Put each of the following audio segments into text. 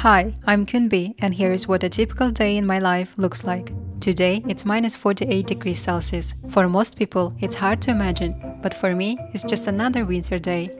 Hi, I'm Kunbi, and here's what a typical day in my life looks like. Today, it's minus 48 degrees Celsius. For most people, it's hard to imagine, but for me, it's just another winter day.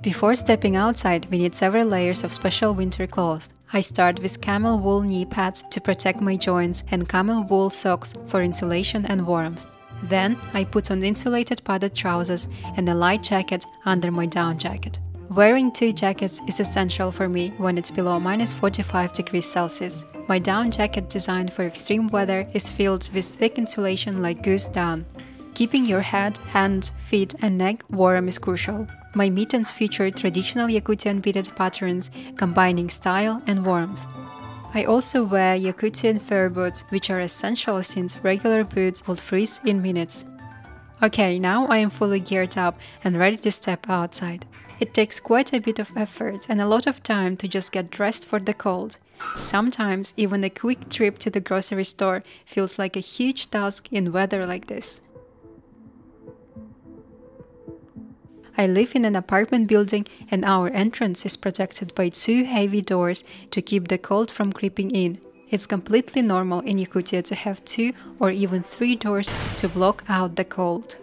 Before stepping outside, we need several layers of special winter clothes. I start with camel wool knee pads to protect my joints and camel wool socks for insulation and warmth. Then, I put on insulated padded trousers and a light jacket under my down jacket. Wearing two jackets is essential for me when it's below minus 45 degrees Celsius. My down jacket designed for extreme weather is filled with thick insulation like goose down. Keeping your head, hands, feet and neck warm is crucial. My mittens feature traditional Yakutian beaded patterns combining style and warmth. I also wear Yakutian fur boots, which are essential since regular boots will freeze in minutes. Okay, now I am fully geared up and ready to step outside. It takes quite a bit of effort and a lot of time to just get dressed for the cold. Sometimes even a quick trip to the grocery store feels like a huge task in weather like this. I live in an apartment building and our entrance is protected by two heavy doors to keep the cold from creeping in. It's completely normal in Yakutia to have 2 or even 3 doors to block out the cold.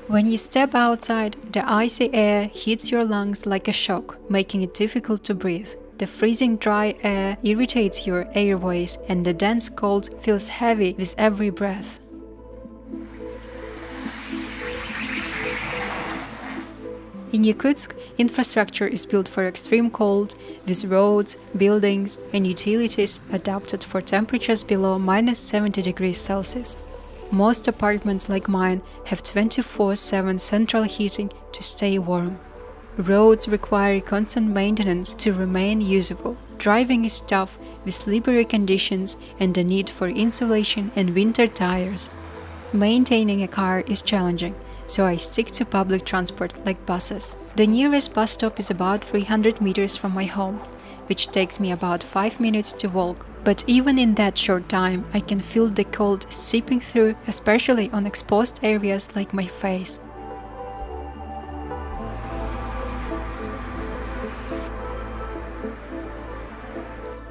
When you step outside, the icy air hits your lungs like a shock, making it difficult to breathe. The freezing dry air irritates your airways and the dense cold feels heavy with every breath. In Yakutsk, infrastructure is built for extreme cold, with roads, buildings and utilities adapted for temperatures below minus 70 degrees Celsius. Most apartments like mine have 24/7 central heating to stay warm. Roads require constant maintenance to remain usable. Driving is tough with slippery conditions and the need for insulation and winter tires. Maintaining a car is challenging, so I stick to public transport like buses. The nearest bus stop is about 300 meters from my home, which takes me about 5 minutes to walk. But even in that short time, I can feel the cold seeping through, especially on exposed areas like my face.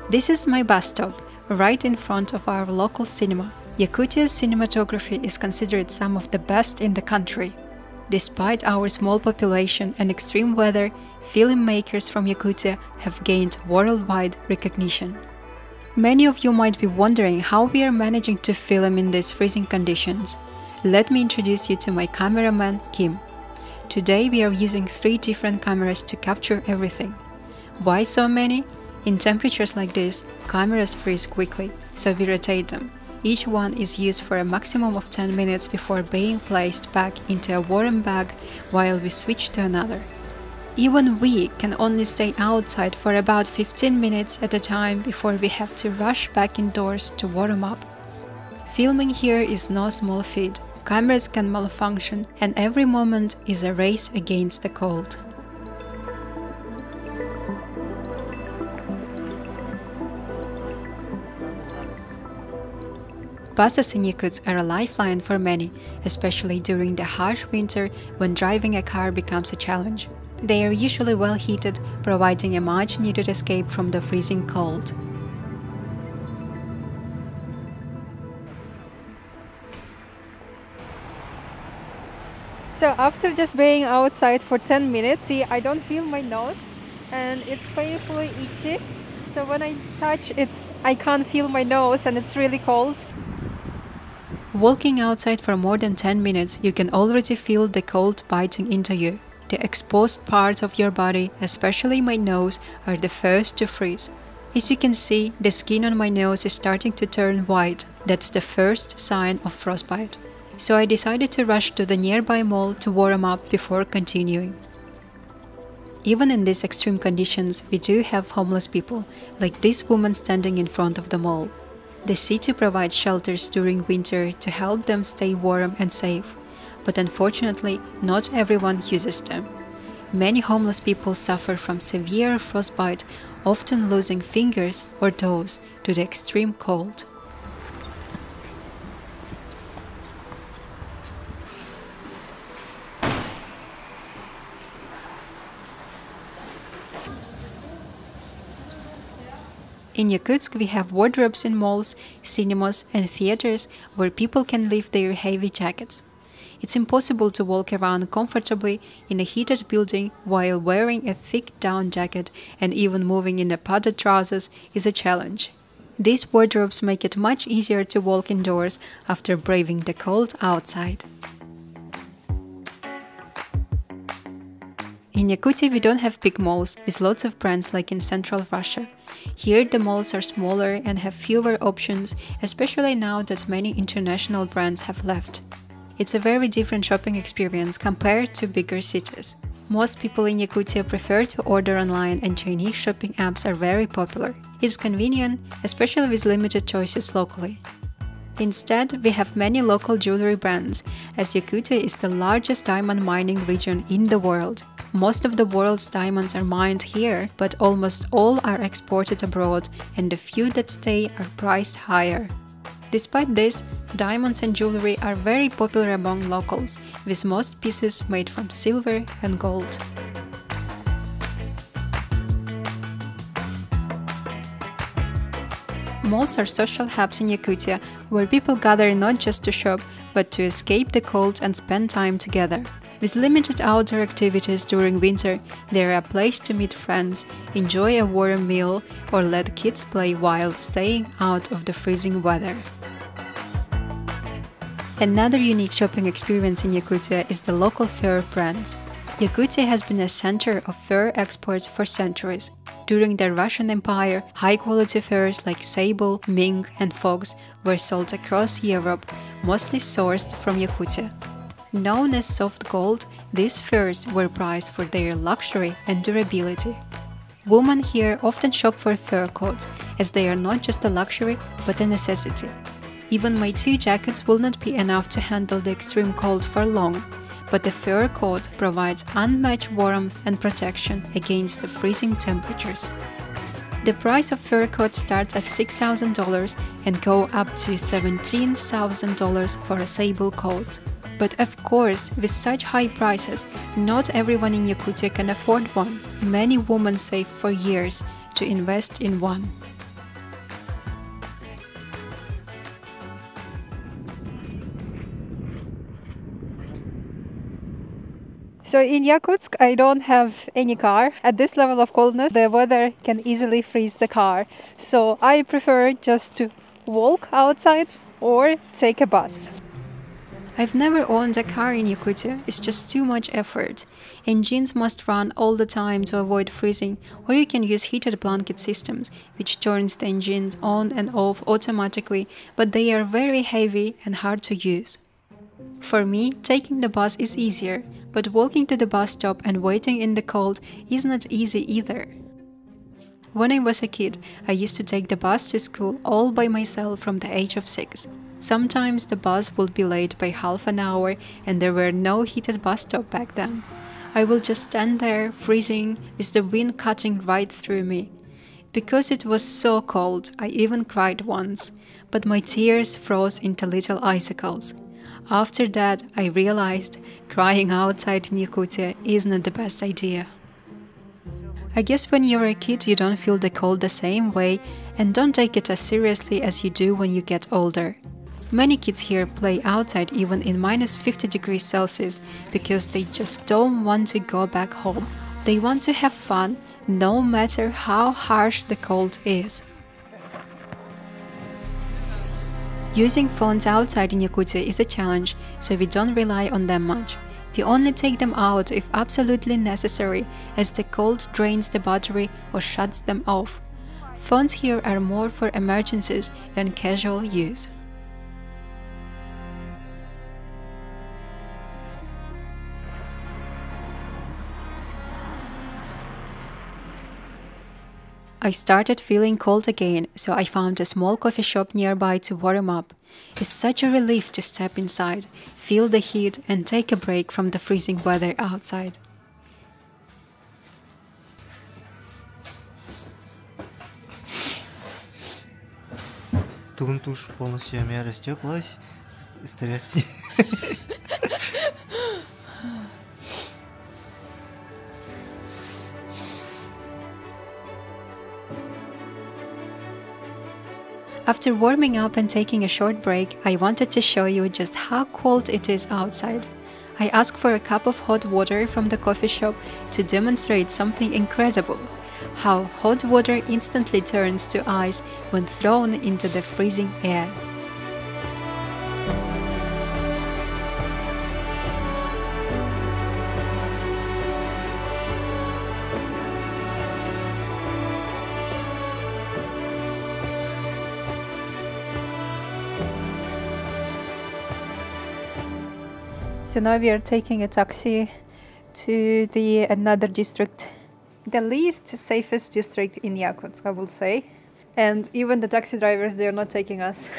This is my bus stop, right in front of our local cinema. Yakutia's cinematography is considered some of the best in the country. Despite our small population and extreme weather, filmmakers from Yakutia have gained worldwide recognition. Many of you might be wondering how we are managing to film in these freezing conditions. Let me introduce you to my cameraman, Kim. Today we are using 3 different cameras to capture everything. Why so many? In temperatures like this, cameras freeze quickly, so we rotate them. Each one is used for a maximum of 10 minutes before being placed back into a warm bag while we switch to another. Even we can only stay outside for about 15 minutes at a time before we have to rush back indoors to warm up. Filming here is no small feat. Cameras can malfunction and every moment is a race against the cold. Buses in Yakutsk are a lifeline for many, especially during the harsh winter when driving a car becomes a challenge. They are usually well heated, providing a much-needed escape from the freezing cold. So after just being outside for 10 minutes, see, I don't feel my nose and it's painfully itchy. So when I touch I can't feel my nose and it's really cold. Walking outside for more than 10 minutes, you can already feel the cold biting into you. The exposed parts of your body, especially my nose, are the first to freeze. As you can see, the skin on my nose is starting to turn white. That's the first sign of frostbite. So I decided to rush to the nearby mall to warm up before continuing. Even in these extreme conditions, we do have homeless people, like this woman standing in front of the mall. The city provides shelters during winter to help them stay warm and safe, but unfortunately, not everyone uses them. Many homeless people suffer from severe frostbite, often losing fingers or toes to the extreme cold. In Yakutsk, we have wardrobes in malls, cinemas, and theaters where people can leave their heavy jackets. It's impossible to walk around comfortably in a heated building while wearing a thick down jacket, and even moving in a padded trousers is a challenge. These wardrobes make it much easier to walk indoors after braving the cold outside. In Yakutia, we don't have big malls with lots of brands like in Central Russia. Here, the malls are smaller and have fewer options, especially now that many international brands have left. It's a very different shopping experience compared to bigger cities. Most people in Yakutia prefer to order online, and Chinese shopping apps are very popular. It's convenient, especially with limited choices locally. Instead, we have many local jewelry brands, as Yakutia is the largest diamond mining region in the world. Most of the world's diamonds are mined here, but almost all are exported abroad, and the few that stay are priced higher. Despite this, diamonds and jewelry are very popular among locals, with most pieces made from silver and gold. Malls are social hubs in Yakutia, where people gather not just to shop, but to escape the cold and spend time together. With limited outdoor activities during winter, they are a place to meet friends, enjoy a warm meal, or let kids play while staying out of the freezing weather. Another unique shopping experience in Yakutia is the local fur brand. Yakutia has been a center of fur exports for centuries. During the Russian Empire, high-quality furs like sable, mink, and fox were sold across Europe, mostly sourced from Yakutia. Known as soft gold, these furs were prized for their luxury and durability. Women here often shop for fur coats, as they are not just a luxury, but a necessity. Even my 2 jackets will not be enough to handle the extreme cold for long, but a fur coat provides unmatched warmth and protection against the freezing temperatures. The price of fur coats starts at $6,000 and go up to $17,000 for a sable coat. But of course, with such high prices, not everyone in Yakutia can afford one. Many women save for years to invest in one. So in Yakutsk, I don't have any car. At this level of coldness, the weather can easily freeze the car. So I prefer just to walk outside or take a bus. I've never owned a car in Yakutia, it's just too much effort. Engines must run all the time to avoid freezing, or you can use heated blanket systems, which turns the engines on and off automatically, but they are very heavy and hard to use. For me, taking the bus is easier, but walking to the bus stop and waiting in the cold is not easy either. When I was a kid, I used to take the bus to school all by myself from the age of 6. Sometimes the bus would be late by half an hour, and there were no heated bus stop back then. I would just stand there, freezing, with the wind cutting right through me. Because it was so cold, I even cried once, but my tears froze into little icicles. After that, I realized crying outside in Yakutia is not the best idea. I guess when you're a kid, you don't feel the cold the same way and don't take it as seriously as you do when you get older. Many kids here play outside even in -50°C because they just don't want to go back home. They want to have fun, no matter how harsh the cold is. Using phones outside in Yakutia is a challenge, so we don't rely on them much. We only take them out if absolutely necessary, as the cold drains the battery or shuts them off. Phones here are more for emergencies and casual use. I started feeling cold again, so I found a small coffee shop nearby to warm up. It's such a relief to step inside, feel the heat, and take a break from the freezing weather outside. Тушь полностью у меня растеклась, история. After warming up and taking a short break, I wanted to show you just how cold it is outside. I asked for a cup of hot water from the coffee shop to demonstrate something incredible: how hot water instantly turns to ice when thrown into the freezing air. So now we are taking a taxi to the another district, the least safest district in Yakutsk, I would say. And even the taxi drivers, they are not taking us.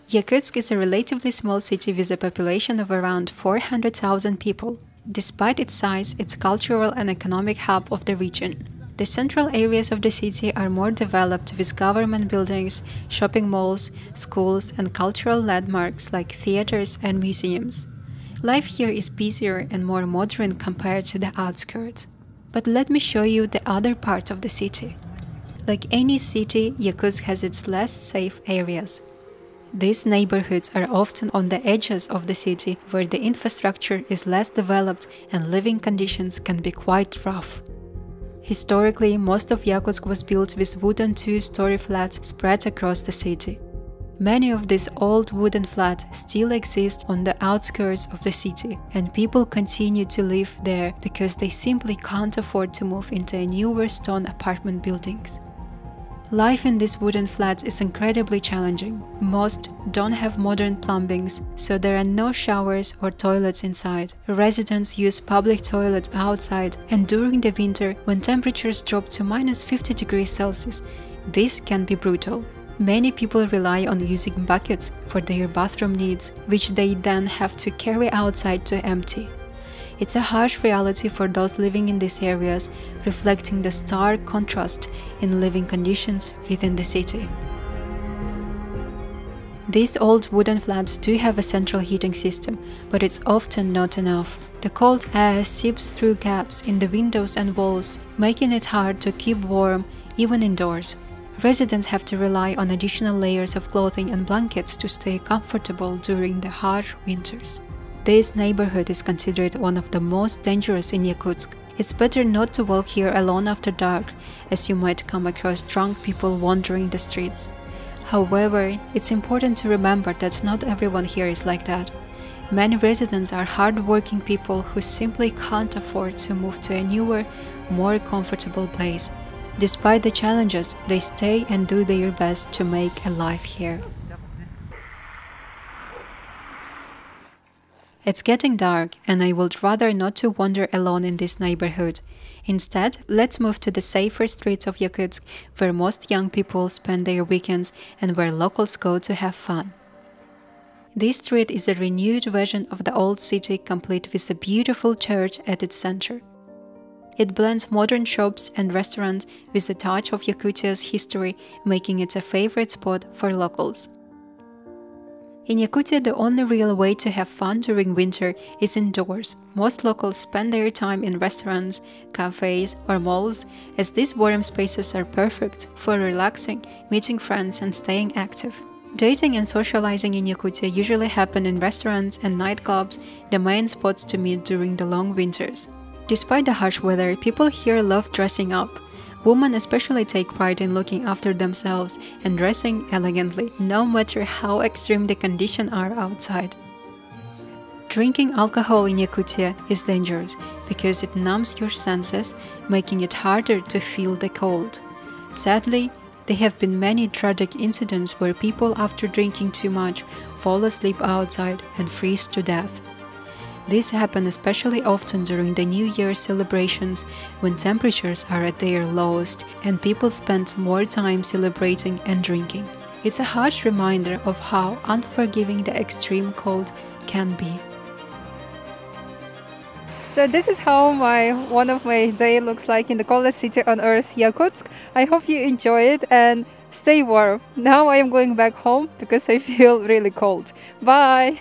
Yakutsk is a relatively small city with a population of around 400,000 people. Despite its size, it's cultural and economic hub of the region. The central areas of the city are more developed with government buildings, shopping malls, schools, and cultural landmarks like theaters and museums. Life here is busier and more modern compared to the outskirts. But let me show you the other part of the city. Like any city, Yakutsk has its less safe areas. These neighborhoods are often on the edges of the city, where the infrastructure is less developed and living conditions can be quite rough. Historically, most of Yakutsk was built with wooden two-story flats spread across the city. Many of these old wooden flats still exist on the outskirts of the city, and people continue to live there because they simply can't afford to move into newer stone apartment buildings. Life in these wooden flats is incredibly challenging. Most don't have modern plumbings, so there are no showers or toilets inside. Residents use public toilets outside, and during the winter, when temperatures drop to -50°C, this can be brutal. Many people rely on using buckets for their bathroom needs, which they then have to carry outside to empty. It's a harsh reality for those living in these areas, reflecting the stark contrast in living conditions within the city. These old wooden flats do have a central heating system, but it's often not enough. The cold air seeps through gaps in the windows and walls, making it hard to keep warm even indoors. Residents have to rely on additional layers of clothing and blankets to stay comfortable during the harsh winters. This neighborhood is considered one of the most dangerous in Yakutsk. It's better not to walk here alone after dark, as you might come across drunk people wandering the streets. However, it's important to remember that not everyone here is like that. Many residents are hard-working people who simply can't afford to move to a newer, more comfortable place. Despite the challenges, they stay and do their best to make a life here. It's getting dark, and I would rather not to wander alone in this neighborhood. Instead, let's move to the safer streets of Yakutsk, where most young people spend their weekends and where locals go to have fun. This street is a renewed version of the old city, complete with a beautiful church at its center. It blends modern shops and restaurants with a touch of Yakutia's history, making it a favorite spot for locals. In Yakutia, the only real way to have fun during winter is indoors. Most locals spend their time in restaurants, cafes, or malls, as these warm spaces are perfect for relaxing, meeting friends, and staying active. Dating and socializing in Yakutia usually happen in restaurants and nightclubs, the main spots to meet during the long winters. Despite the harsh weather, people here love dressing up. Women especially take pride in looking after themselves and dressing elegantly, no matter how extreme the conditions are outside. Drinking alcohol in Yakutia is dangerous because it numbs your senses, making it harder to feel the cold. Sadly, there have been many tragic incidents where people, after drinking too much, fall asleep outside and freeze to death. This happens especially often during the New Year celebrations, when temperatures are at their lowest and people spend more time celebrating and drinking. It's a harsh reminder of how unforgiving the extreme cold can be. So this is how one of my day looks like in the coldest city on earth, Yakutsk. I hope you enjoy it and stay warm. Now I am going back home because I feel really cold. Bye!